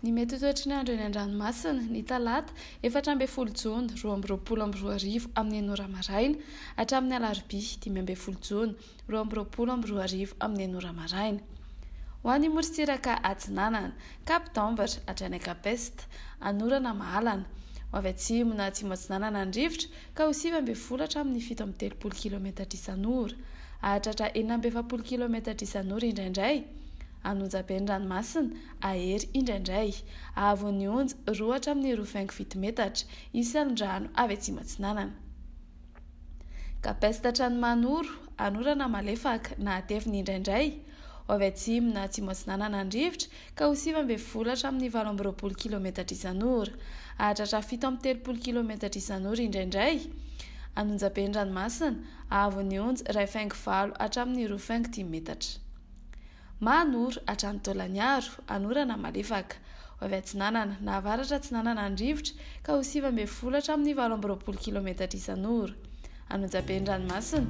Ny mety toetry ny andro eny an-dranomasina ny talata 14 Jona 2022 amin'ny 9 maraina hatramin'ny alarobia 15 Jona 2022 amin'ny 9 maraina. Ho an'ny morontsiraka atsinanana Kapitambatra hatrany Kapesta anorana mahalana ho avy atsimo na atsimo atsinanana andrivotra ka ho 9 hatramin'ny 7 km isan'ora hahatratra 40 km isan'ora indraindray. Anonjaben'ny ranomasina ahery indraindray ahavon'ny onja 2 hatramin'ny 2.7 metatra isan'ndrano avy atsimo atsinanana. Kapesta hatrany Manoro anorana malefaka na ateviny indraindray ho avy atsimo na atsimo atsinanana andrivotra ka ho 9 hatramin'ny 12 km isan'ora hahatratra 7 km isan'ora indraindray. Anonjaben'ny ranomasina ahavon'ny onja 2.5 hatramin'ny 2.10 metatra. Manoro hatrany Taolagnaro anorana malefaka ho avy atsinanana na avaratra atsinanana andrivotra ka ho 9 hatramin'ny 12 km isan'ora. Anonjaben'ny ranomasina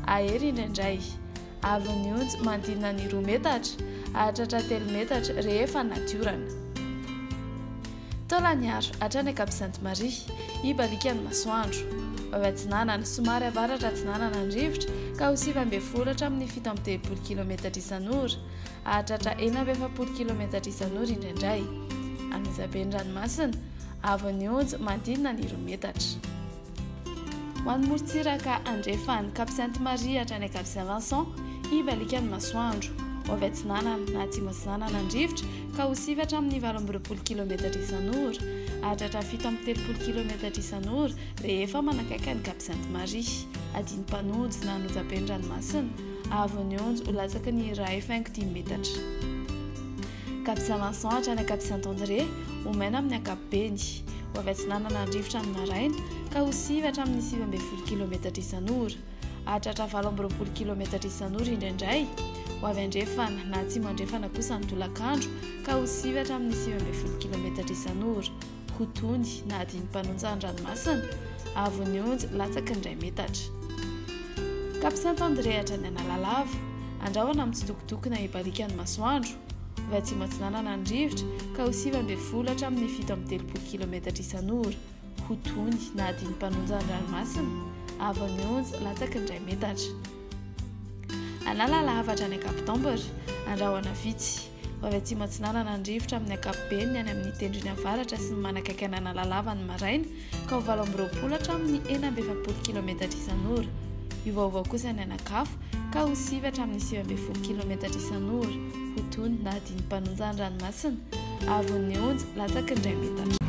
ahery indraindray ahavon'ny onja mandinina ny 2 metatra hahatratra 3 metatra rehefa natiorana. Taolagnaro hatrany Ankabosantemaria ibalikan'ny masoandro ho avy atsinanana somary avaratra atsinanana andrivotra ka ho 9 hatramin'ny 17 km isan'ora hahatratra 40 km isan'ora indraindray. Anonjaben'ny ranomasina ahavon'ny onja mandinina ny 2 metatra. Ho an'ny morontsiraka andrefany Kaposantemaria hatrany Ankabosavantsan ibalikan'ny masoandro ho avy atsinanana na atsimo atsinanana andrivotra ka ho 7 hatramin'ny 12 km isan'ora hahatratra 17 km isan'ora rehefa manakaiky ny Kaposantemaria. Adiny mpanonjy na anonjaben'ny ranomasina ahavon'ny onja ho latsaky ny 2.10 metatra. Kaposavantsan hatrany Kaposantandré ho maina amin'ny ankapobeny ho avy atsinanana andrivotra ny maraina ka ho 7 hatramin'ny 19 km isan'ora hahatratra 12 km isan'ora indraindray. Ho avy andrefana na atsimo andrefana kosa ny tolakandro ka ho 7 hatramin'ny 19 km isan'ora. Ho tony na adiny mpanonja ny ranomasina ahavon'ny onja latsaky ny 2 metatra. Kaposantandré hatrany Analalava andrahoana amin'ny tsitokotokona ibalikan'ny masoandro ho avy atsimo atsinanana andrivotra ka ho 9 hatramin'ny 17 km isan'ora. Ho tony na adiny mpanonja ny ranomasina ahavon'ny onja latsaky ny 2 metatra. Analalava hatrany Kapitambatra andrahoana vitsy ho avy atsimo atsinanana andrivotra amin'ny ankapobeny any amin'ny tendrony avaratra sy ny manakaiky ny Analalava ny maraina ka ho 12 hatramin'ny 40 km isan'ora. Iovaova kosa ny anakafa ka ho 7 hatramin'ny 19 km isan'ora. Ho tony na adiny mpanonja ny ranomasina ahavon'ny onja latsaky ny 2 metatra.